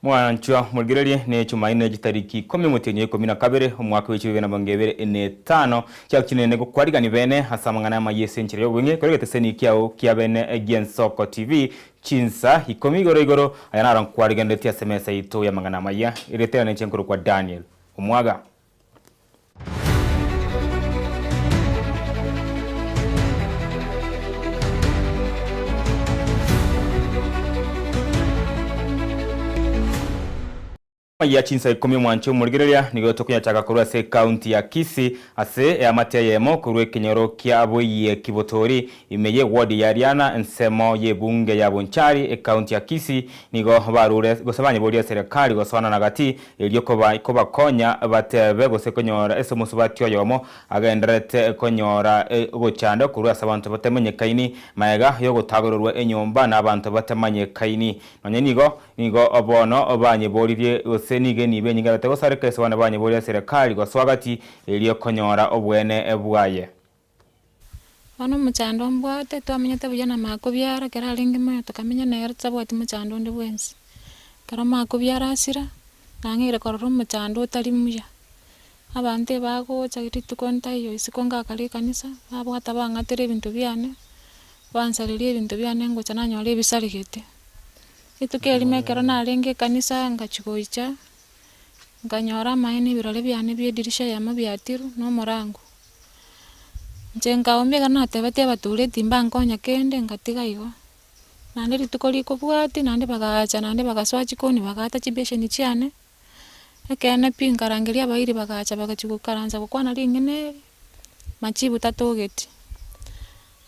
Mwanchwa mulgirelie ne chumaine jitariki 12 umwaka w'ikibiri na bangebe ne 5 cyakinene gukwariga ni bene hasamangana y'amayese nkire y'ubunye korege teseni kyao kyabene Gensoko TV Chinsa Ikomi igoro aya narankwariga ndeti ya semesa ito ya mangana maya iretera ne chenkuru kwa Daniel Omwaga. Amayia Chinsa Ikomi mwancho mulgirelia nigo tokunya chaka kurwa se county ya Kisii ase ya mateyemo kurwe kenyoro kya aboye kibotori imeye ward ya Riana nsemo ye bunge ya Bonchari county ya Kisii nigo barure gosabanye bodi ya serikali gosana nagati elyo koba konya batebe gose konyora ese musubati yomo agenderete konyora bochando kurwa sabantu batemenye kaini maega yo gutagororwa enyomba nabantu batemanye kaini nonye nigo obono obanye bodi senige ni benyinga batego sareka swana banye boli serikali kwa swagati eliyo konyora obwene ebwaye Wano muchando mbwate twamenyete bujana makobyara kera lingimo tukamenya nera tsabwati muchando ndi bwensi kera makobyara asira nangire kororo muchando tali muya abante bago chagiti tukonta iyo isikonga kali kanisa abwata bangatere ibintu byane bansalirie ibintu byane ngo chananyole bisaligete itukeli mekero nalenge kanisa ngachikoicha nganyora maene birole byane byedirisha yama byatiru no morango njenga ombega natebete batule timbankonya kende ngatiga igo nande ritukoli ko bwati nande bagacha nande bagaswachi koni bagata chibesheni cyane ekene pinkarangeria bayiri bagacha bagachikukaranza gukwana ringene machibu tatogeti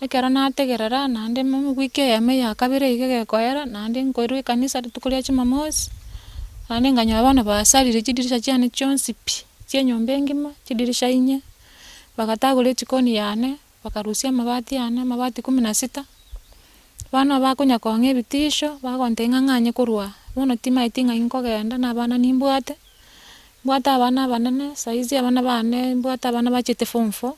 ekera nategerera nande mu wike yame yakabire igege koera nande ngoirwe kanisa ritukulia chimamosi nande nganya abana basalire chidirisha cyane cyonsi pi cyenyombe ngima chidirisha inye bagatagule chikoni yane bakarusia mabati yane mabati 16 bana bakunya konge bitisho bagontenga nganye kurwa bono tima itinga inkogenda nabana nimbwate mbwata abana banene saizi abana bane mbwata abana bachite form 4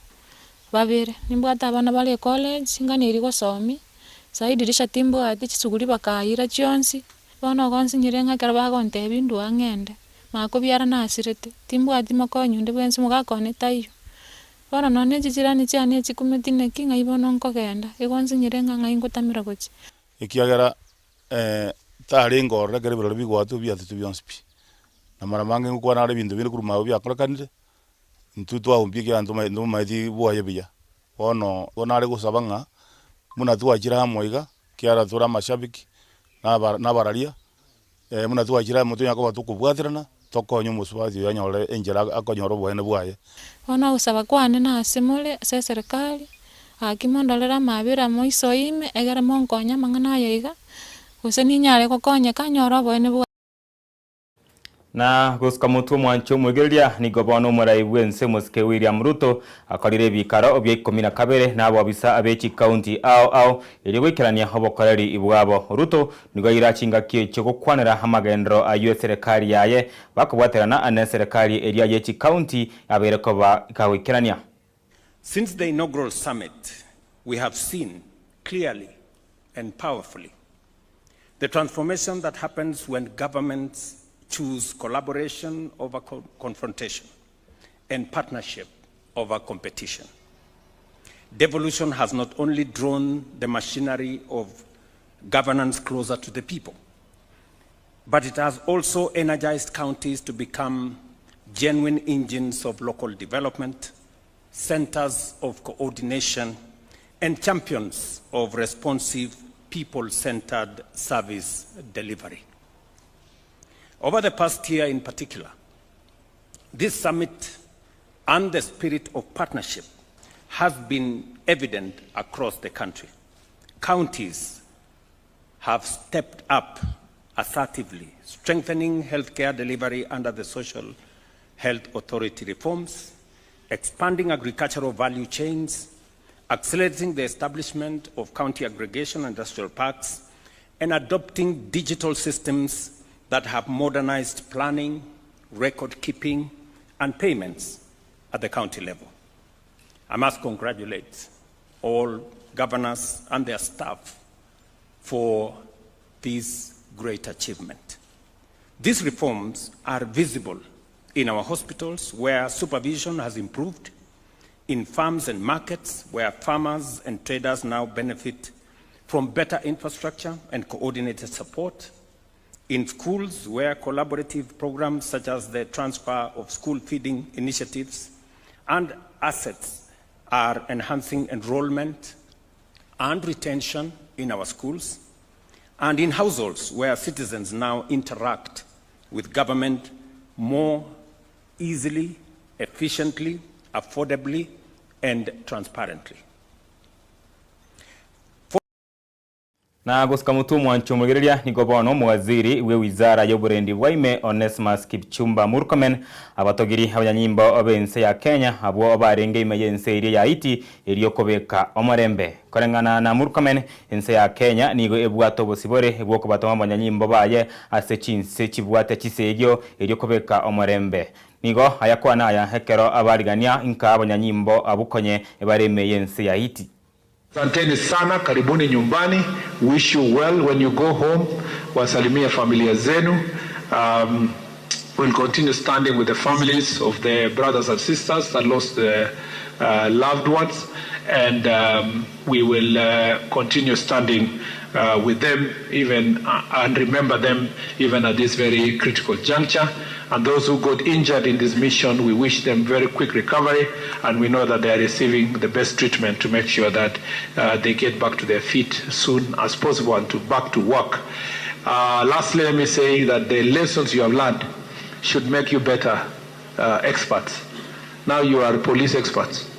babere nimbwata abana bale college nganiri gosomi saidirisha timbo ati chisuguri bakayira chionsi bono gonsi nyirenga karaba gonte bindu angende makobyara nasirete timbo ati makonyu ndi bwensi mugakone tayo bono none jijirani cyane chikumetine kinga ibono nkogenda igonsi nyirenga ngaingutamira gochi ikiagera tari ngorra kare birori bigwatu byatu byonsipi namara mange ngukwana ari bindu biri kuruma byakorakanire ntutu ahumbike antu ndo maiti bwaye biya bono gonare gusabanga muna tuwakira hamwega kiara tura mashabiki nabararia muna tuwakira mutu yako batukubwatirana tokonyo musubati yanyore enjera akonyoro bwene bwaye bono usaba kwane na simule se serikali akimondolera mabira moiso ime egera monkonya mangana yiga useni nyare kokonya kanyoro bwene bwa na goska mutu mwancho mugelia ni gobono muraiwe nse Moske William Ruto akorire bikaro obye 12 nabo abisa abechi county au iliwikirania hobokoreri ibwabo Ruto nigo irakinga cyo gukwanira hamagendro ayo serikali yaye bakubwaterana ane serikali eria yechi county abereko bakawikirania. Since the inaugural summit we have seen clearly and powerfully the transformation that happens when governments choose collaboration over confrontation and partnership over competition. Devolution has not only drawn the machinery of governance closer to the people, but it has also energized counties to become genuine engines of local development, centers of coordination, and champions of responsive, people-centered service delivery. Over the past year in particular, this summit and the spirit of partnership has been evident across the country. Counties have stepped up assertively, strengthening healthcare delivery under the Social Health Authority reforms, expanding agricultural value chains, accelerating the establishment of county aggregation industrial parks, and adopting digital systems that have modernized planning, record keeping, and payments at the county level. I must congratulate all governors and their staff for this great achievement. These reforms are visible in our hospitals, where supervision has improved, in farms and markets, where farmers and traders now benefit from better infrastructure and coordinated support, in schools, where collaborative programs such as the transfer of school feeding initiatives and assets are enhancing enrollment and retention in our schools, and in households where citizens now interact with government more easily, efficiently, affordably, and transparently. Na gusika mutumu wa nchumugiria ni gobono mwaziri we wizara y'uburendi waime Onesmus Kipchumba Murkomen abatogiri abanyanyimbo obense ya Kenya abo abarenge imeyense iri ya iti iriyo kobeka omorembe korengana na Murkomen ense ya Kenya nigo ebwato bosibore ebwo kubatoma abanyanyimbo baye ase chinse chibwate chisegyo iriyo kobeka omorembe nigo ayakwana aya hekero abarigania inka abanyanyimbo abukonye ebaremeye ense ya iti. Asanteni sana, karibuni nyumbani. Wish you well when you go home. Wasalimia familia zenu. We'll continue standing with the families of the brothers and sisters that lost their loved ones, and we will continue standing with them even and remember them even at this very critical juncture. And those who got injured in this mission, we wish them very quick recovery, and we know that they are receiving the best treatment to make sure that they get back to their feet soon as possible and back to work. Lastly, let me say that the lessons you have learned should make you better experts. Now you are police experts.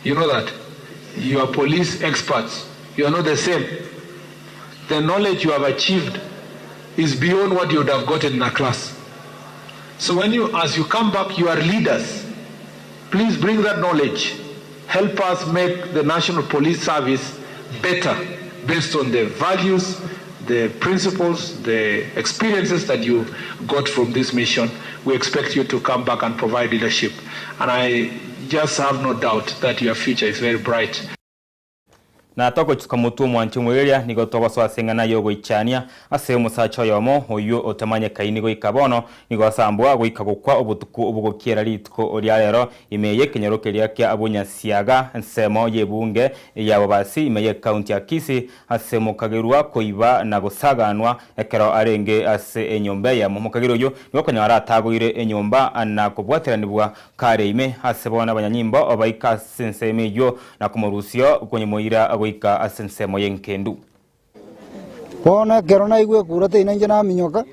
You know that? You are police experts. You are not the same. The knowledge you have achieved is beyond what you would have gotten in a class. So as you come back, you are leaders. Please bring that knowledge. Help us make the National Police Service better based on the values, the principles, the experiences that you got from this mission. We expect you to come back and provide leadership. And I just have no doubt that your future is very bright. Na toko chukamutu mwanchumuliria nigo toba swasengana yogo ichania ase umusacho yomo oyo otamanye kainigo ikabono nigo sambwa go ikagukwa obutuku obugokiera litko olialero imeye kenyerokeria kya abonyasiaga nsemo yebunge yabo basi imeye county ya Kisii ase mukagerwa koiba na gosaganwa ekero arenge ase enyombe ya mukagerwa yo nigo kanyara tagwire enyomba na kubwateranibwa kare ime ase bona abanyanyimbo obaika senseme yo na kumurusio kwenye moira wika asense moyenkendu bona kerona igwe kurate inanje na minyoka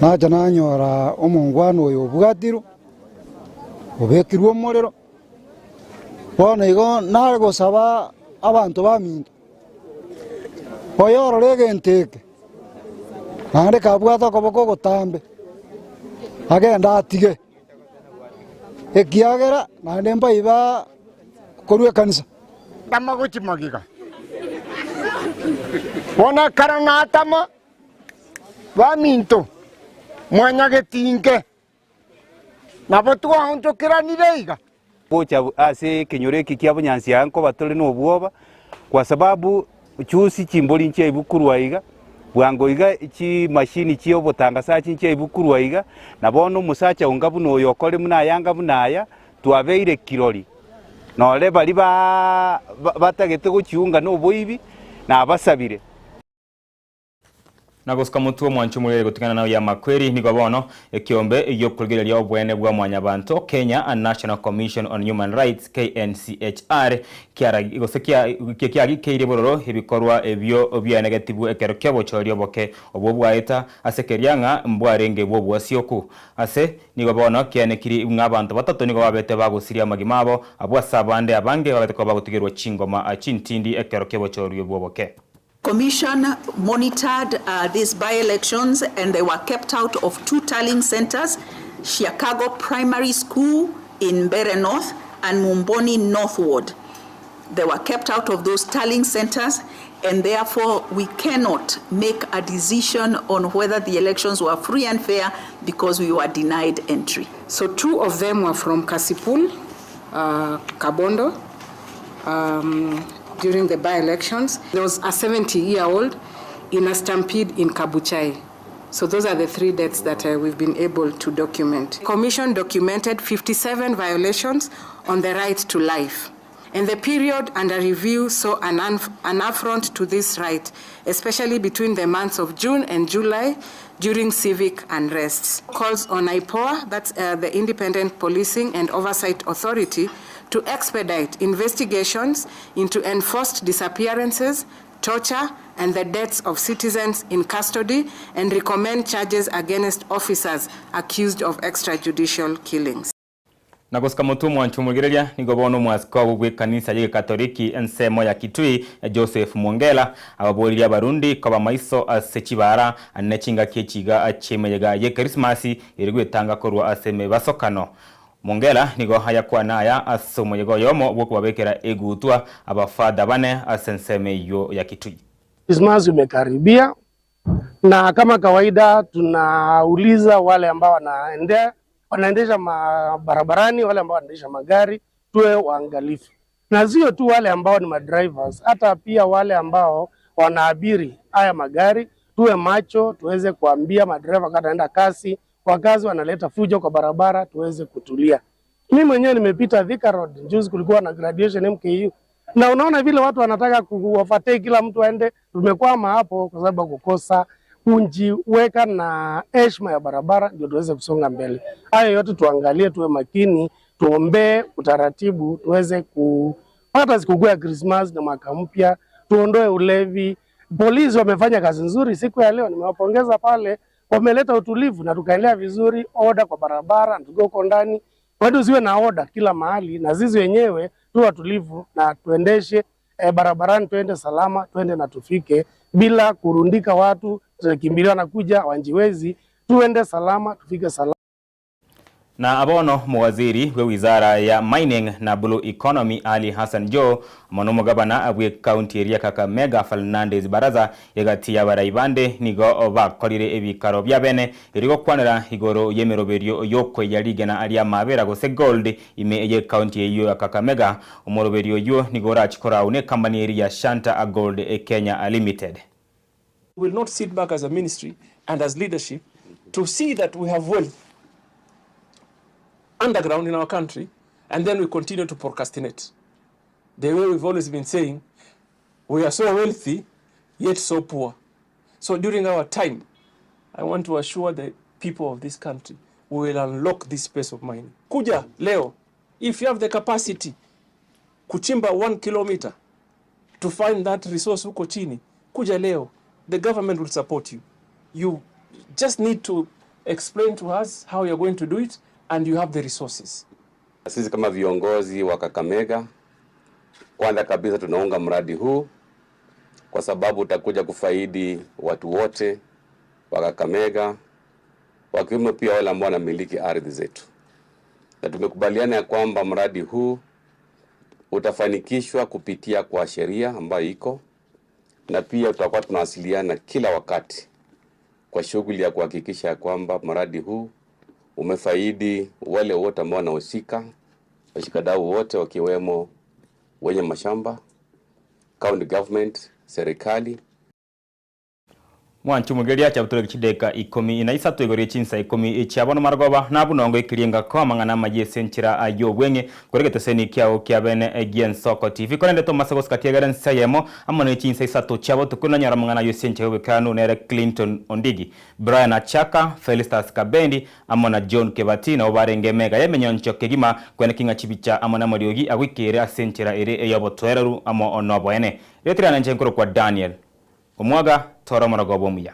na jana nyora omongwano oyo bwatiro obekirwo morero bona igo nargo saba abantu baminto oyo regenteke ande kabwato koboko gotambe agenda atige ekiagera na ndemba iba korwe kanisa tamaguchi magiga bona karana tama baminto mwanya getinke nabotu ahonto kiranirega bocha ase kenyoreki kia bunyansi yanko batole no bwoba kwa sababu chusi chimboli nche ibukurwa iga bwango iga iki machine chiyo botanga sachi nche ibukurwa iga nabono musacha ungabu no yokole muna yanga bunaya twabeire kiroli no leba liba batagete guchiunga no boibi na abasabire nagosika mutu mwanchumulire gutikana nayo ya makweri nigo bono ekiombe iyo kuligereria obwene bwa mwanyabanto Kenya National Commission on Human Rights KNCHR kiara igosekia keire bororo ebikorwa ebyo obya negative ekero kyabo chorio boke obwo bwaita asekerianga mbwarenge bwo bwasioku ase nigo bono kianekiri ngabantu batatu nigo babete bagusiria magimabo abwasabande abange babete ko bagutigerwa chingoma achintindi ekero kyabo chorio bwo boke. Commission monitored these by-elections, and they were kept out of 2 tallying centers, Chicago Primary School in Mbeere North and Mumboni Northward. They were kept out of those tallying centers, and therefore we cannot make a decision on whether the elections were free and fair because we were denied entry. So 2 of them were from Kasipul, Kabondo, during the by-elections. There was a 70-year-old in a stampede in Kabuchai. So those are the 3 deaths that we've been able to document. Commission documented 57 violations on the right to life. And the period under review saw an affront to this right, especially between the months of June and July during civic unrests. Calls on IPOA, that's the Independent Policing and Oversight Authority, to expedite investigations into enforced disappearances, torture, and the deaths of citizens in custody, and recommend charges against officers accused of extrajudicial killings. Nagosika mutumwa nchumugireria nigobono mwaskobu gwe kanisa ya Katoliki ensemo ya Kitui Joseph Mwongela ababoriria barundi koba maiso asechibara anechinga kechiga achemeyega ye Christmasi irigwetanga korwa aseme basokano. Mwongela nigo haya kwa naya asomo yego yomo bwo kubabekera egutwa abafada bane asenseme yo ya Kitui. Christmas imekaribia na kama kawaida tunauliza wale ambao wanaendesha barabarani, wale ambao wanaendesha magari, tuwe waangalifu. Na sio tu wale ambao ni madrivers, hata pia wale ambao wanaabiri haya magari, tuwe macho, tuweze kuambia madriver kama anaenda kasi, wakazi wanaleta fujo kwa barabara, tuweze kutulia. Mimi mwenyewe nimepita Thika Road, juzi kulikuwa na graduation MKU. Na unaona vile watu wanataka kuwafuatia kila mtu aende, tumekwama hapo kwa sababu kukosa kujiweka na heshima ya barabara ndio tuweze kusonga mbele. Hayo yote tuangalie, tuwe makini, tuombee utaratibu, tuweze kupata sikukuu ya Christmas na mwaka mpya, tuondoe ulevi. Polisi wamefanya kazi nzuri siku ya leo, nimewapongeza pale, wameleta utulivu na tukaendelea vizuri, order kwa barabara, tuko huko ndani. Watu ziwe na order kila mahali na zizi wenyewe tuwe watulivu na tuendeshe barabarani, tuende salama, tuende na tufike bila kurundika watu, tukimbilia na kuja wanjiwezi, tuende salama, tufike salama. Na abono mwaziri we wizara ya mining na blue economy Ali Hassan Joe monomo gabana abwe county area Kakamega Fernandez Baraza yagati ya baraibande nigo oba kolire ebikaro bya bene irigo kwanira igoro yemeroberio yokwe yaliga na alia mabera go se gold ime ye county eyo ya Kakamega umoroberio yo nigora chikora une company area Shanta Gold Kenya Limited. We will not sit back as a ministry and as leadership to see that we have wealth underground in our country, and then we continue to procrastinate. The way we've always been saying, we are so wealthy, yet so poor. So during our time, I want to assure the people of this country, we will unlock this space of mining. Kuja leo, if you have the capacity, kuchimba 1 kilometer to find that resource huko chini, kuja leo, the government will support you. You just need to explain to us how you're going to do it, and you have the resources. Sisi kama viongozi wa Kakamega, kwanza kabisa tunaunga mradi huu kwa sababu utakuja kufaidi watu wote wa Kakamega, wakiwemo pia wale ambao wanamiliki ardhi zetu. Na tumekubaliana ya kwamba mradi huu utafanikishwa kupitia kwa sheria ambayo iko, na pia tutakuwa tunawasiliana kila wakati kwa shughuli ya kuhakikisha ya kwamba mradi huu umefaidi wale wote ambao wanahusika, washikadau wote wakiwemo wenye mashamba, county government, serikali. Mwanchu mugeria chabutore chideka 10 inaisatu Amayia Chinsa Ikomi chabono margoba nabunongo ikiringa kwa mangana maje senchira ayo bwenge korege seni kyao kyabene again soko TV konende to masagos katiagaren sayemo amone Chinsa isatu chabo tukuna nyara mangana yo senche we kanu nere Clinton Ondigi Brian Achaka Felistas Kabendi amona John Kebati na obarenge mega yemenyoncho kegima kwene kinga chibicha amona moriogi awikere asenchira ere eyobo twereru amo onobo ene letra nanje nkoro kwa Daniel Omwaga tora maragobo muya.